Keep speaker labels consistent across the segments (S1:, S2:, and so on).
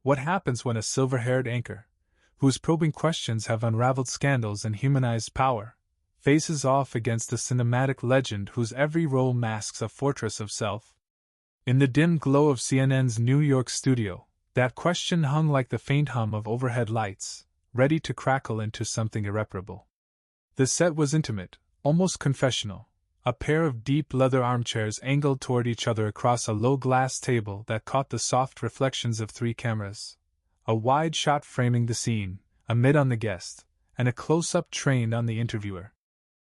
S1: What happens when a silver-haired anchor, whose probing questions have unraveled scandals and humanized power, faces off against a cinematic legend whose every role masks a fortress of self? In the dim glow of CNN's New York studio, that question hung like the faint hum of overhead lights, ready to crackle into something irreparable. The set was intimate, almost confessional. A pair of deep leather armchairs angled toward each other across a low glass table that caught the soft reflections of 3 cameras. A wide shot framing the scene, a mid on the guest, and a close-up trained on the interviewer.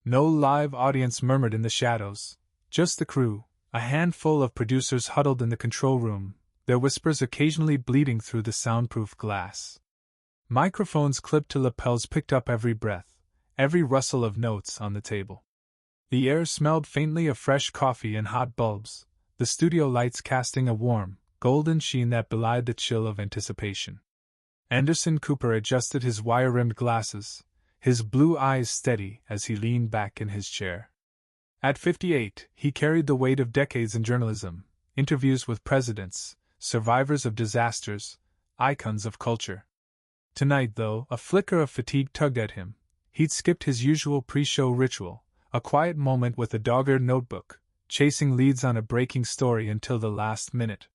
S1: No live audience murmured in the shadows, just the crew, a handful of producers huddled in the control room, their whispers occasionally bleeding through the soundproof glass. Microphones clipped to lapels picked up every breath, every rustle of notes on the table. The air smelled faintly of fresh coffee and hot bulbs, the studio lights casting a warm, golden sheen that belied the chill of anticipation. Anderson Cooper adjusted his wire-rimmed glasses, his blue eyes steady as he leaned back in his chair. At 58, he carried the weight of decades in journalism, interviews with presidents, survivors of disasters, icons of culture. Tonight, though, a flicker of fatigue tugged at him. He'd skipped his usual pre-show ritual, a quiet moment with a dog-eared notebook, chasing leads on a breaking story until the last minute.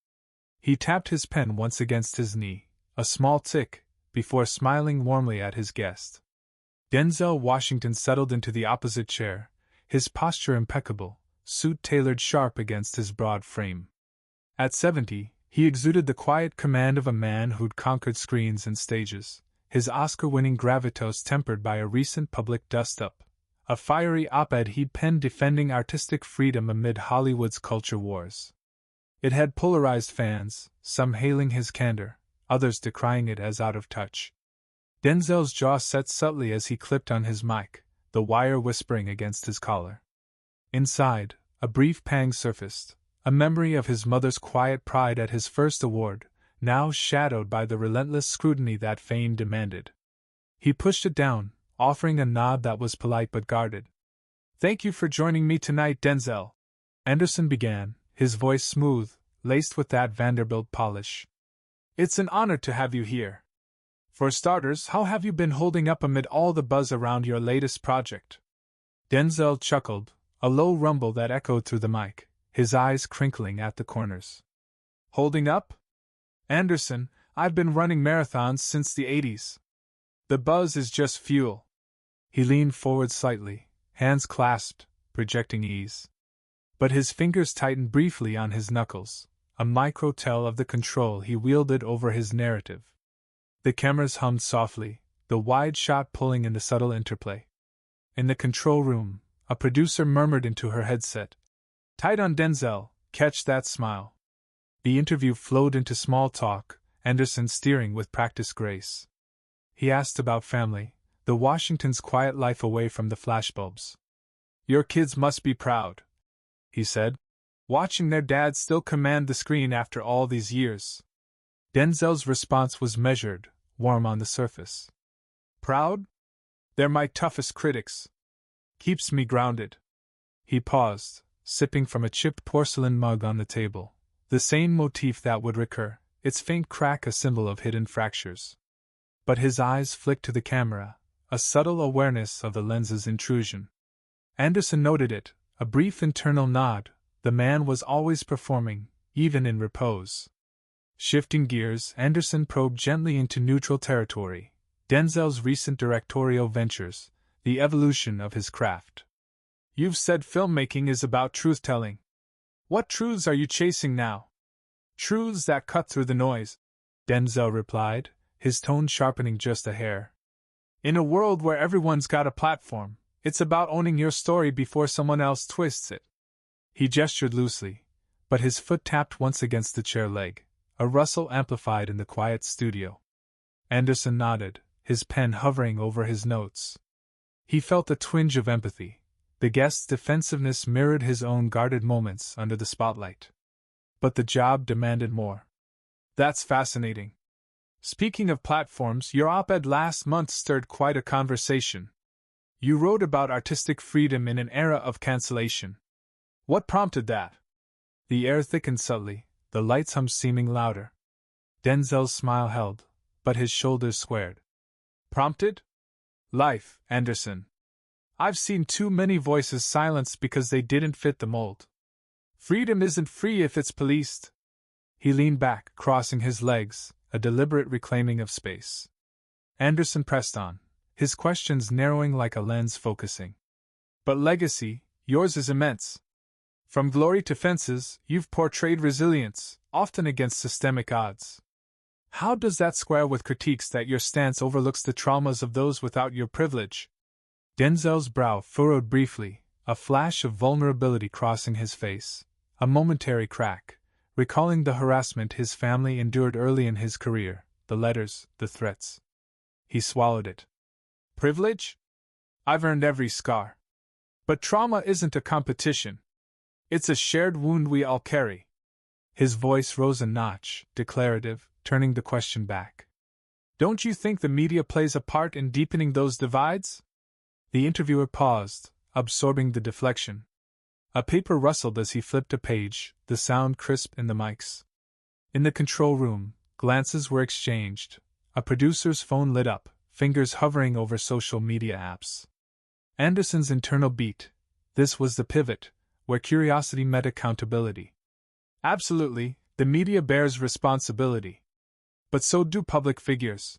S1: He tapped his pen once against his knee, a small tick, before smiling warmly at his guest. Denzel Washington settled into the opposite chair, his posture impeccable, suit tailored sharp against his broad frame. At 70, he exuded the quiet command of a man who'd conquered screens and stages, his Oscar-winning gravitas tempered by a recent public dust-up, a fiery op-ed he'd penned defending artistic freedom amid Hollywood's culture wars. It had polarized fans, some hailing his candor, others decrying it as out of touch. Denzel's jaw set subtly as he clipped on his mic, the wire whispering against his collar. Inside, a brief pang surfaced, a memory of his mother's quiet pride at his first award, now shadowed by the relentless scrutiny that fame demanded. He pushed it down, offering a nod that was polite but guarded. "Thank you for joining me tonight, Denzel," Anderson began, his voice smooth, laced with that Vanderbilt polish. "It's an honor to have you here. For starters, how have you been holding up amid all the buzz around your latest project?" Denzel chuckled, a low rumble that echoed through the mic, his eyes crinkling at the corners. "Holding up? Anderson, I've been running marathons since the 80s. The buzz is just fuel." He leaned forward slightly, hands clasped, projecting ease. But his fingers tightened briefly on his knuckles, a micro-tell of the control he wielded over his narrative. The cameras hummed softly, the wide shot pulling in the subtle interplay. In the control room, a producer murmured into her headset, "Tight on Denzel, catch that smile." The interview flowed into small talk, Anderson steering with practiced grace. He asked about family, the Washingtons' quiet life away from the flashbulbs. "Your kids must be proud," he said, "watching their dad still command the screen after all these years." Denzel's response was measured, warm on the surface. "Proud? They're my toughest critics. Keeps me grounded." He paused, sipping from a chipped porcelain mug on the table, the same motif that would recur, its faint crack a symbol of hidden fractures. But his eyes flicked to the camera, a subtle awareness of the lens's intrusion. Anderson noted it, a brief internal nod. The man was always performing, even in repose. Shifting gears, Anderson probed gently into neutral territory, Denzel's recent directorial ventures, the evolution of his craft. "You've said filmmaking is about truth-telling. What truths are you chasing now?" "Truths that cut through the noise," Denzel replied, his tone sharpening just a hair. "In a world where everyone's got a platform, it's about owning your story before someone else twists it." He gestured loosely, but his foot tapped once against the chair leg, a rustle amplified in the quiet studio. Anderson nodded, his pen hovering over his notes. He felt a twinge of empathy. The guest's defensiveness mirrored his own guarded moments under the spotlight. But the job demanded more. "That's fascinating. Speaking of platforms, your op-ed last month stirred quite a conversation. You wrote about artistic freedom in an era of cancellation. What prompted that?" The air thickened subtly, the lights hummed seeming louder. Denzel's smile held, but his shoulders squared. Prompted? Life, Anderson. I've seen too many voices silenced because they didn't fit the mold. Freedom isn't free if it's policed. He leaned back, crossing his legs, a deliberate reclaiming of space. Anderson pressed on, his questions narrowing like a lens focusing. But legacy, yours is immense. From glory to fences, you've portrayed resilience, often against systemic odds. How does that square with critiques that your stance overlooks the traumas of those without your privilege? Denzel's brow furrowed briefly, a flash of vulnerability crossing his face, a momentary crack, recalling the harassment his family endured early in his career, the letters, the threats. He swallowed it. Privilege? I've earned every scar. But trauma isn't a competition. It's a shared wound we all carry. His voice rose a notch, declarative, turning the question back. Don't you think the media plays a part in deepening those divides? The interviewer paused, absorbing the deflection. A paper rustled as he flipped a page, the sound crisp in the mics. In the control room, glances were exchanged. A producer's phone lit up, fingers hovering over social media apps. Anderson's internal beat. This was the pivot, where curiosity met accountability. Absolutely, the media bears responsibility. But so do public figures.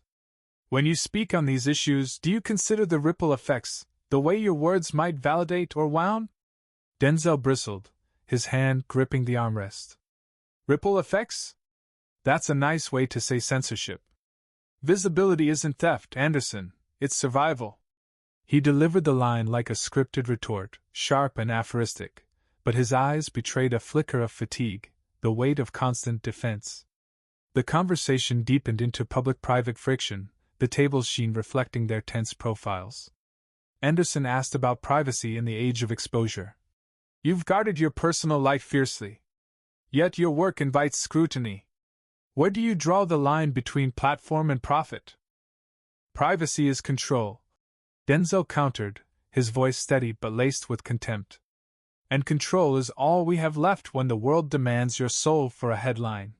S1: When you speak on these issues, do you consider the ripple effects, the way your words might validate or wound? Denzel bristled, his hand gripping the armrest. Ripple effects? That's a nice way to say censorship. Visibility isn't theft, Anderson, it's survival. He delivered the line like a scripted retort, sharp and aphoristic, but his eyes betrayed a flicker of fatigue, the weight of constant defense. The conversation deepened into public-private friction, the tables sheen reflecting their tense profiles. Anderson asked about privacy in the age of exposure. You've guarded your personal life fiercely. Yet your work invites scrutiny. Where do you draw the line between platform and profit? Privacy is control, Denzel countered, his voice steady but laced with contempt. And control is all we have left when the world demands your soul for a headline.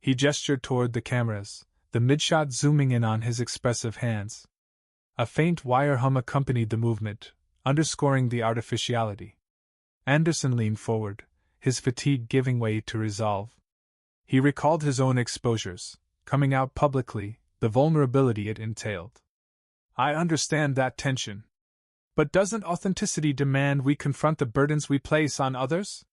S1: He gestured toward the cameras, the midshot zooming in on his expressive hands. A faint wire hum accompanied the movement, underscoring the artificiality. Anderson leaned forward, his fatigue giving way to resolve. He recalled his own exposures, coming out publicly, the vulnerability it entailed. I understand that tension. But doesn't authenticity demand we confront the burdens we place on others?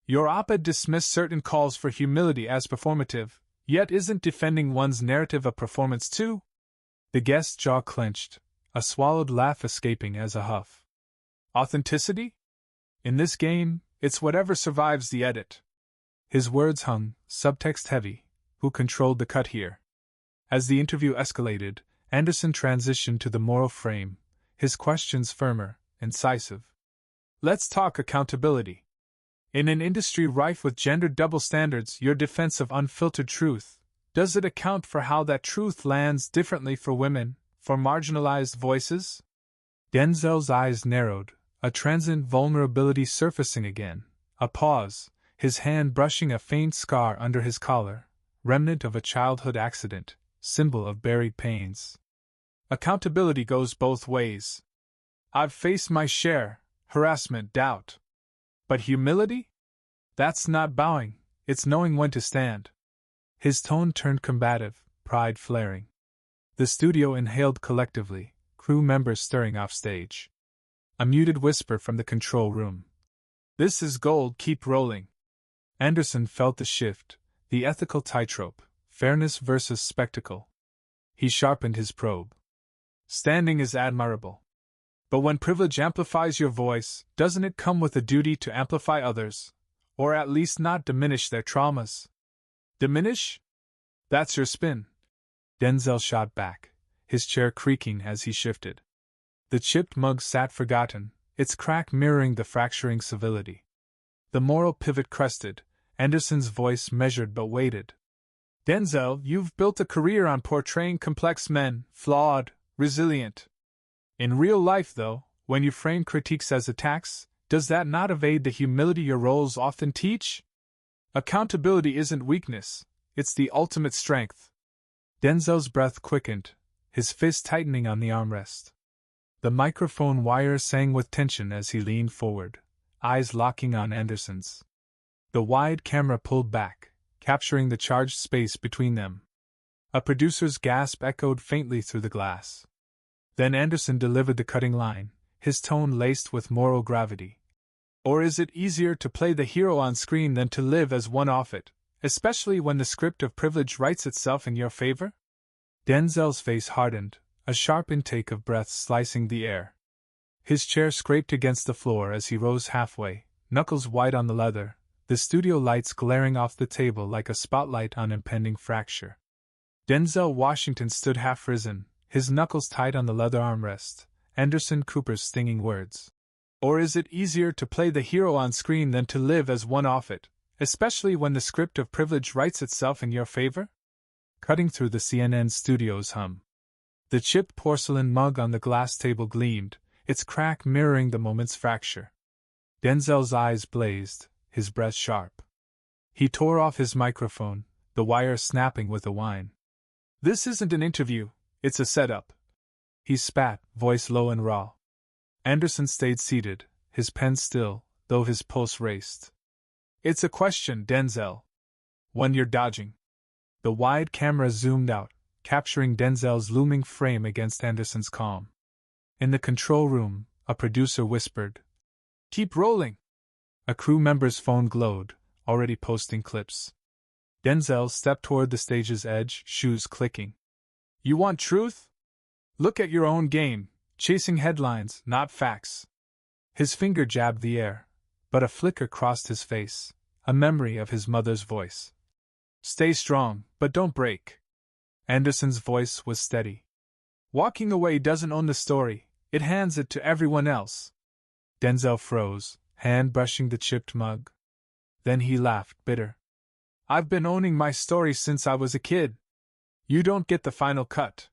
S1: Your op-ed dismissed certain calls for humility as performative, yet isn't defending one's narrative a performance too? The guest's jaw clenched, a swallowed laugh escaping as a huff. Authenticity? In this game, it's whatever survives the edit. His words hung, subtext heavy. Who controlled the cut here? As the interview escalated, Anderson transitioned to the moral frame, his questions firmer, incisive. Let's talk accountability. In an industry rife with gendered double standards, your defense of unfiltered truth, does it account for how that truth lands differently for women, for marginalized voices? Denzel's eyes narrowed, a transient vulnerability surfacing again, a pause, his hand brushing a faint scar under his collar, remnant of a childhood accident, symbol of buried pains. Accountability goes both ways. I've faced my share, harassment, doubt. But humility? That's not bowing, it's knowing when to stand. His tone turned combative, pride flaring. The studio inhaled collectively, crew members stirring off stage. A muted whisper from the control room. This is gold, keep rolling. Anderson felt the shift, the ethical tightrope, fairness versus spectacle. He sharpened his probe. Standing is admirable. But when privilege amplifies your voice, doesn't it come with a duty to amplify others, or at least not diminish their traumas? Diminish? That's your spin. Denzel shot back, his chair creaking as he shifted. The chipped mug sat forgotten, its crack mirroring the fracturing civility. The moral pivot crested, Anderson's voice measured but weighted. Denzel, you've built a career on portraying complex men, flawed, resilient. In real life, though, when you frame critiques as attacks, does that not evade the humility your roles often teach? Accountability isn't weakness, It's the ultimate strength. Denzel's breath quickened, his fist tightening on the armrest. The microphone wire sang with tension as he leaned forward, eyes locking on Anderson's. The wide camera pulled back, capturing the charged space between them. A producer's gasp echoed faintly through the glass. Then Anderson delivered the cutting line, his tone laced with moral gravity. Or is it easier to play the hero on screen than to live as one off it, especially when the script of privilege writes itself in your favor? Denzel's face hardened, a sharp intake of breath slicing the air. His chair scraped against the floor as he rose halfway, knuckles white on the leather, the studio lights glaring off the table like a spotlight on impending fracture. Denzel Washington stood half risen, his knuckles tight on the leather armrest. Anderson Cooper's stinging words. Or is it easier to play the hero on screen than to live as one off it, especially when the script of privilege writes itself in your favor? Cutting through the CNN studio's hum. The chipped porcelain mug on the glass table gleamed, its crack mirroring the moment's fracture. Denzel's eyes blazed, his breath sharp. He tore off his microphone, the wire snapping with a whine. This isn't an interview, it's a setup. He spat, voice low and raw. Anderson stayed seated, his pen still, though his pulse raced. It's a question, Denzel. One you're dodging. The wide camera zoomed out, capturing Denzel's looming frame against Anderson's calm. In the control room, a producer whispered, "Keep rolling." A crew member's phone glowed, already posting clips. Denzel stepped toward the stage's edge, shoes clicking. You want truth? Look at your own game, chasing headlines, not facts. His finger jabbed the air, but a flicker crossed his face, a memory of his mother's voice. Stay strong, but don't break. Anderson's voice was steady. Walking away doesn't own the story, it hands it to everyone else. Denzel froze, hand brushing the chipped mug. Then he laughed, bitter. I've been owning my story since I was a kid. You don't get the final cut.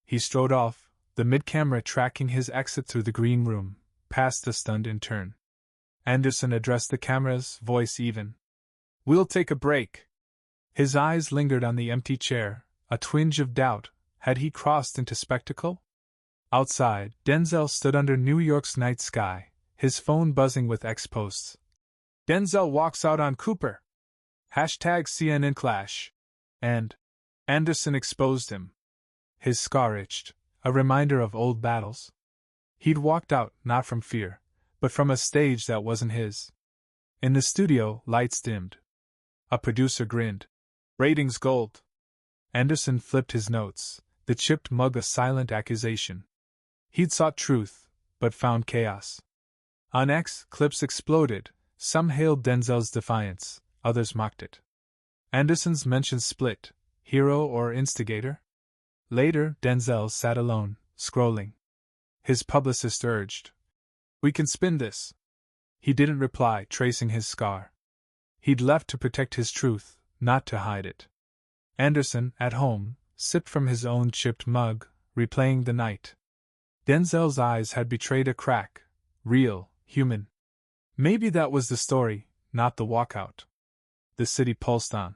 S1: He strode off, the mid-camera tracking his exit through the green room, past the stunned intern. Anderson addressed the camera's voice even. We'll take a break. His eyes lingered on the empty chair, a twinge of doubt. Had he crossed into spectacle? Outside, Denzel stood under New York's night sky, his phone buzzing with X-posts. Denzel walks out on Cooper. #CNN clash. And Anderson exposed him. His scar itched, a reminder of old battles. He'd walked out, not from fear, but from a stage that wasn't his. In the studio, lights dimmed. A producer grinned. Ratings gold. Anderson flipped his notes, the chipped mug a silent accusation. He'd sought truth, but found chaos. On X, clips exploded, some hailed Denzel's defiance, others mocked it. Anderson's mentions split, hero or instigator? Later, Denzel sat alone, scrolling. His publicist urged. We can spin this. He didn't reply, tracing his scar. He'd left to protect his truth, not to hide it. Anderson, at home, sipped from his own chipped mug, replaying the night. Denzel's eyes had betrayed a crack, real, human. Maybe that was the story, not the walkout. The city pulsed on.